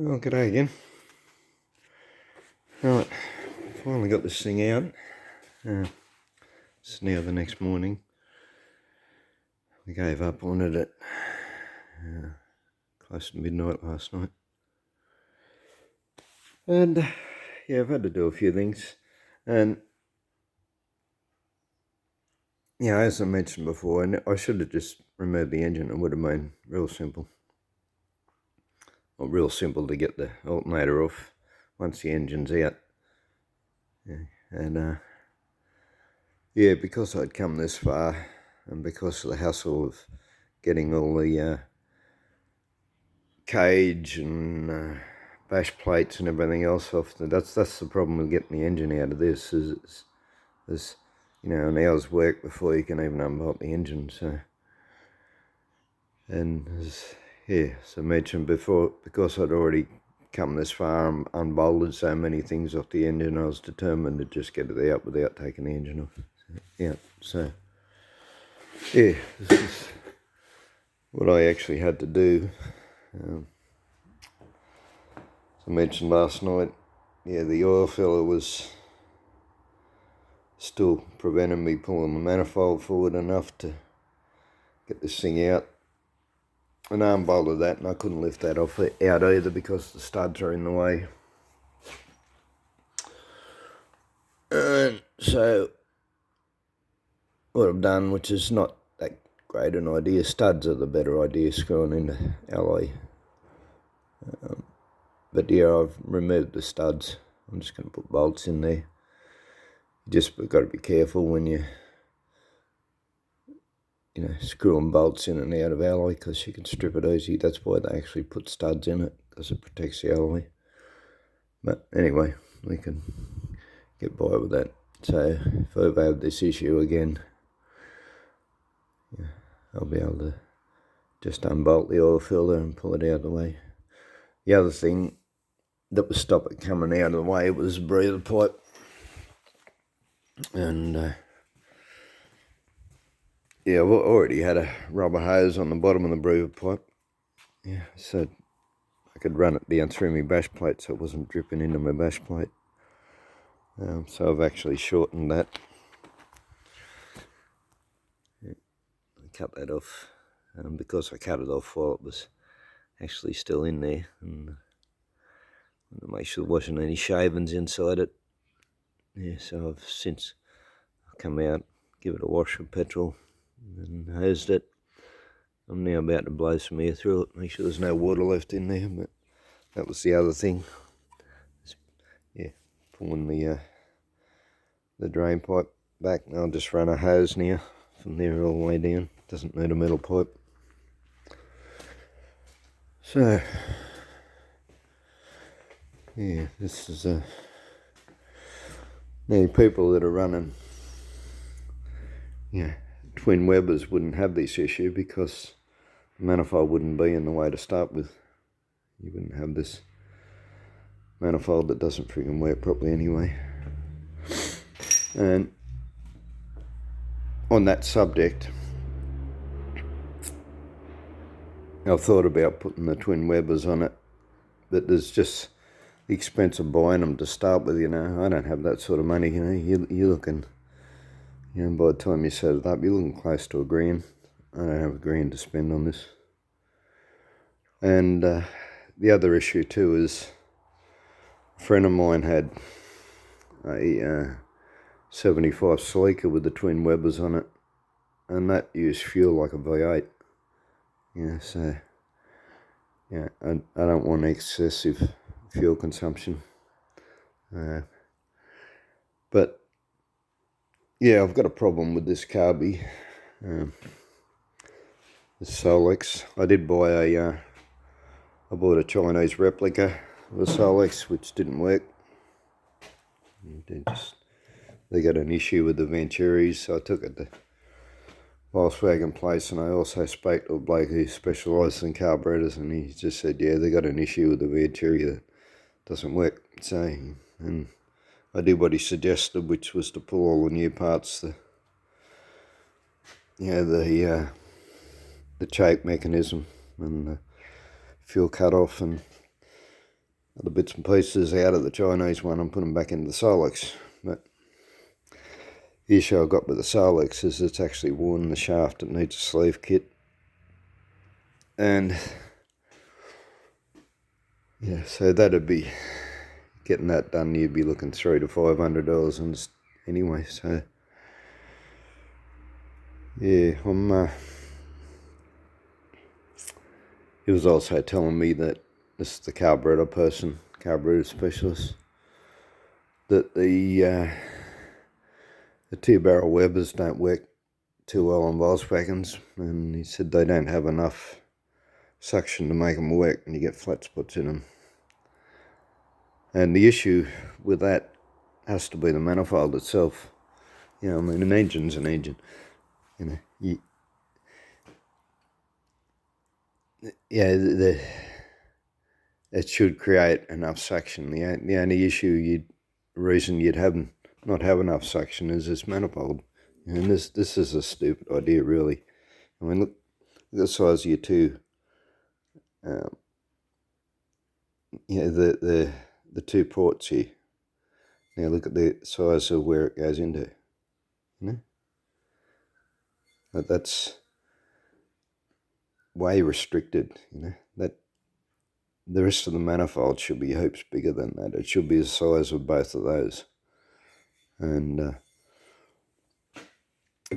Oh, g'day again. Right, finally got this thing out. It's now the next morning. We gave up on it at close to midnight last night. And yeah, I've had to do a few things. And yeah, as I mentioned before, I should have just removed the engine. It would have been real simple. Well, real simple to get the alternator off once the engine's out. Yeah, and yeah, because I'd come this far, and because of the hassle of getting all the cage and bash plates and everything else off, that's the problem with getting the engine out of this. Is you know, an hour's work before you can even unbolt the engine. So, and as I mentioned before, because I'd already come this far and unbolted so many things off the engine, I was determined to just get it out without taking the engine off. So yeah, this is what I actually had to do. As I mentioned last night, yeah, the oil filler was still preventing me pulling the manifold forward enough to get this thing out. And I unbolted that, and I couldn't lift that off out either because the studs are in the way. And so what I've done, which is not that great an idea, studs are the better idea, screwing into alloy. But yeah, I've removed the studs. I'm just going to put bolts in there. You just got to be careful when you screwing bolts in and out of alloy, because you can strip it easy. That's why they actually put studs in it, because it protects the alloy. But anyway, we can get by with that. So if I ever have this issue again, I'll be able to just unbolt the oil filter and pull it out of the way. The other thing that would stop it coming out of the way was the breather pipe. And yeah, I've already had a rubber hose on the bottom of the breather pipe. Yeah, so I could run it down through my bash plate so it wasn't dripping into my bash plate. So I've actually shortened that. Yeah, I cut that off because I cut it off while it was actually still in there, and to make sure there wasn't any shavings inside it. Yeah, so I've since come out, give it a wash with petrol, and hosed it. I'm now about to blow some air through it, make sure there's no water left in there. But that was the other thing. Yeah, pulling the drain pipe back. I'll just run a hose now from there all the way down. Doesn't need a metal pipe. So yeah, this is many people that are running twin Webers wouldn't have this issue, because the manifold wouldn't be in the way to start with. You wouldn't have this manifold that doesn't friggin' work properly anyway. And on that subject, I've thought about putting the twin Webers on it, but there's just the expense of buying them to start with. I don't have that sort of money. You're looking, by the time you set it up, you're looking close to $1,000. I don't have $1,000 to spend on this. And the other issue too is a friend of mine had a 75 Sleeker with the twin Webers on it, and that used fuel like a V8. So I don't want excessive fuel consumption. But yeah, I've got a problem with this carby. This Solex. I did buy I bought a Chinese replica of a Solex, which didn't work. They got an issue with the Venturis, so I took it to Volkswagen place, and I also spoke to a bloke who specialises in carburetors, and he just said, yeah, they got an issue with the Venturi that doesn't work. So, and I did what he suggested, which was to pull all the new parts, the choke mechanism and the fuel cutoff, and other bits and pieces out of the Chinese one and put them back into the Solex. But the issue I've got with the Solex is it's actually worn the shaft. It needs a sleeve kit. And yeah, so that'd be, getting that done, you'd be looking $300 to $500 and anyway, so yeah, he was also telling me that this is the carburetor specialist, that the 2-barrel Webers don't work too well on Volkswagens, and he said they don't have enough suction to make them work and you get flat spots in them. And the issue with that has to be the manifold itself. You know, I mean, an engine's an engine. You know, it should create enough suction. The only reason you'd not have enough suction is this manifold. And this is a stupid idea, really. I mean, look at the size of your two. The 2 ports here. Now look at the size of where it goes into. You know, that's way restricted. You know, that the rest of the manifold should be heaps bigger than that. It should be the size of both of those. And as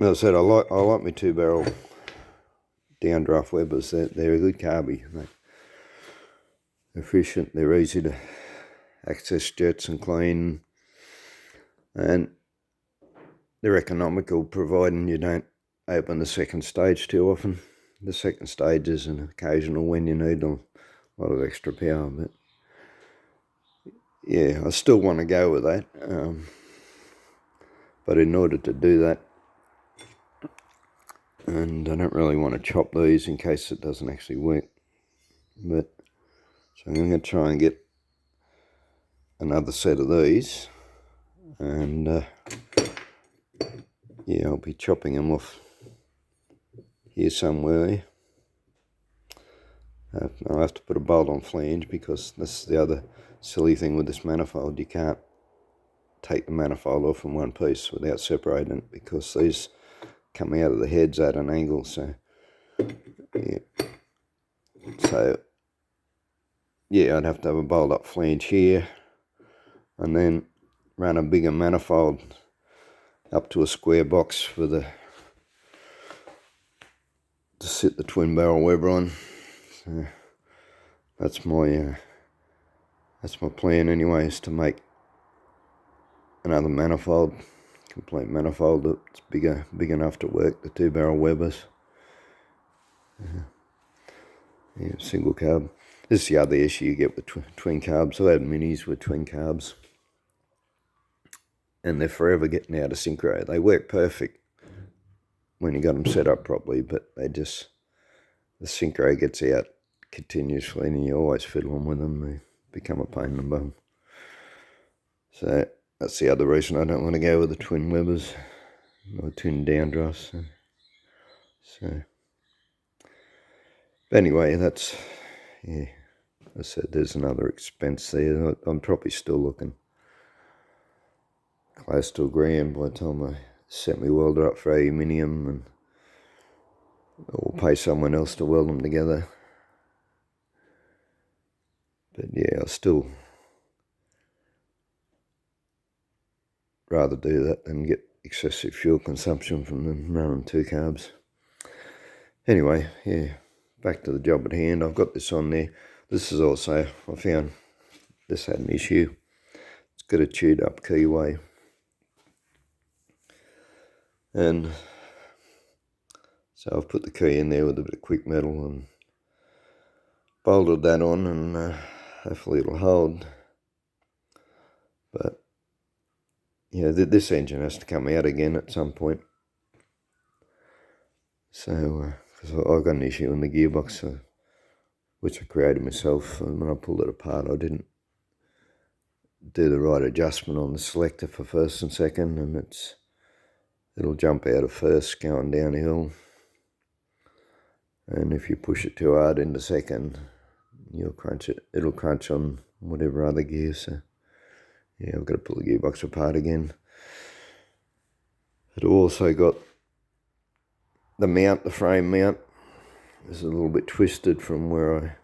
I said, I like my 2-barrel downdraft Webers. They're a good carby. They're efficient. They're easy to access jets and clean, and they're economical, providing you don't open the second stage too often. The second stage is an occasional when you need a lot of extra power, but yeah, I still want to go with that. But in order to do that, and I don't really want to chop these in case it doesn't actually work, but so I'm going to try and get another set of these, and yeah, I'll be chopping them off here somewhere. I'll have to put a bolt on flange, because this is the other silly thing with this manifold. You can't take the manifold off in one piece without separating it, because these come out of the heads at an angle. So yeah, I'd have to have a bolt up flange here, and then run a bigger manifold up to a square box to sit the 2-barrel Weber on. So that's my plan anyway, is to make another manifold, complete manifold that's big enough to work the 2-barrel Webers. Yeah, single carb. This is the other issue you get with twin carbs. I've had minis with twin carbs, and they're forever getting out of synchro. They work perfect when you got them set up properly, but the synchro gets out continuously, and you always fiddling with them. They become a pain in the bum. So that's the other reason I don't want to go with the twin Webers or twin downdrafts. So but anyway, that's, yeah, I said there's another expense there. I'm probably still looking close to $1,000 by the time I set my welder up for aluminium, and or pay someone else to weld them together. But yeah, I'll still rather do that than get excessive fuel consumption from them running 2 carbs. Anyway, yeah, back to the job at hand. I've got this on there. This is also, I found this had an issue. It's got a chewed up keyway, and so I've put the key in there with a bit of quick metal and bolted that on, and hopefully it'll hold. But yeah, this engine has to come out again at some point. So, because I got an issue in the gearbox, which I created myself, and when I pulled it apart, I didn't do the right adjustment on the selector for first and second, and it'll jump out of first going downhill, and if you push it too hard into second, you'll crunch it. It'll crunch on whatever other gear. So yeah, I've got to pull the gearbox apart again. It also got the mount, the frame mount. Is a little bit twisted from where I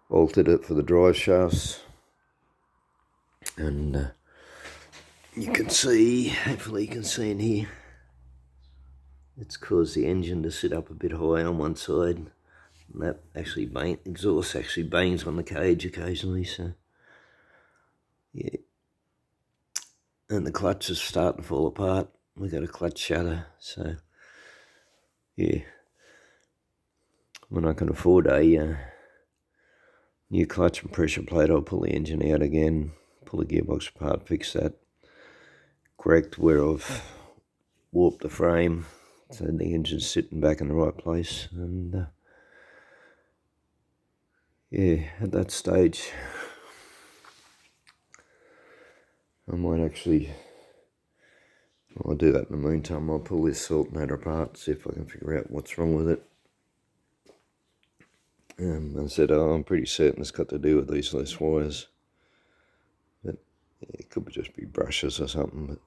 altered it for the drive shafts, and you can see, hopefully you can see in here, it's caused the engine to sit up a bit high on one side, and that actually exhaust actually bangs on the cage occasionally, so yeah. And the clutch is starting to fall apart. We got a clutch shutter, so yeah, when I can afford a new clutch and pressure plate, I'll pull the engine out again, pull the gearbox apart, fix that, correct where I've warped the frame so the engine's sitting back in the right place. And yeah, at that stage I might actually, I'll do that in the meantime. I'll pull this alternator apart, see if I can figure out what's wrong with it. I said, I'm pretty certain it's got to do with these loose wires, but yeah, it could just be brushes or something. But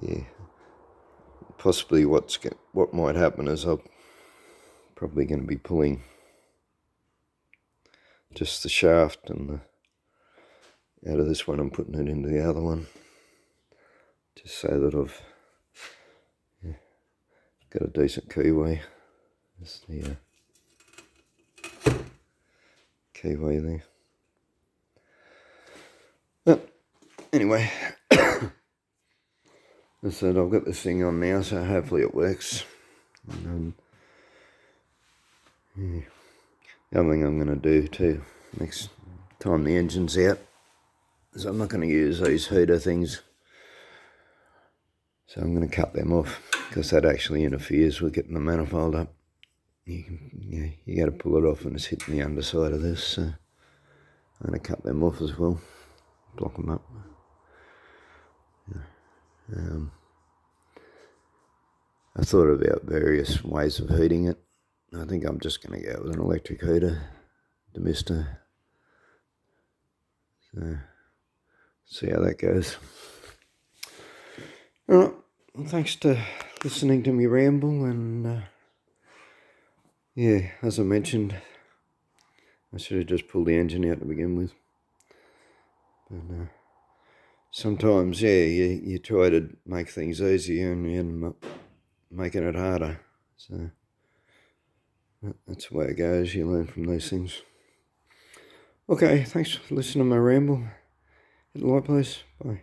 yeah, possibly what might happen is I'm probably going to be pulling just the shaft and out of this one and putting it into the other one, just so that I've got a decent keyway. That's the keyway there. But anyway, as I said, I've got this thing on now, so hopefully it works. And yeah. The other thing I'm going to do too, next time the engine's out, is I'm not going to use these heater things. So I'm going to cut them off, because that actually interferes with getting the manifold up. You got to pull it off and it's hitting the underside of this. So I'm going to cut them off as well, block them up. I thought about various ways of heating it. I think I'm just going to go with an electric heater, the Mister. So see how that goes. Alright, well, thanks to listening to me ramble, and yeah, as I mentioned, I should have just pulled the engine out to begin with. But sometimes, yeah, you try to make things easier and you end up making it harder. So that's the way it goes. You learn from these things. Okay, thanks for listening to my ramble. Hit the like, please. Bye.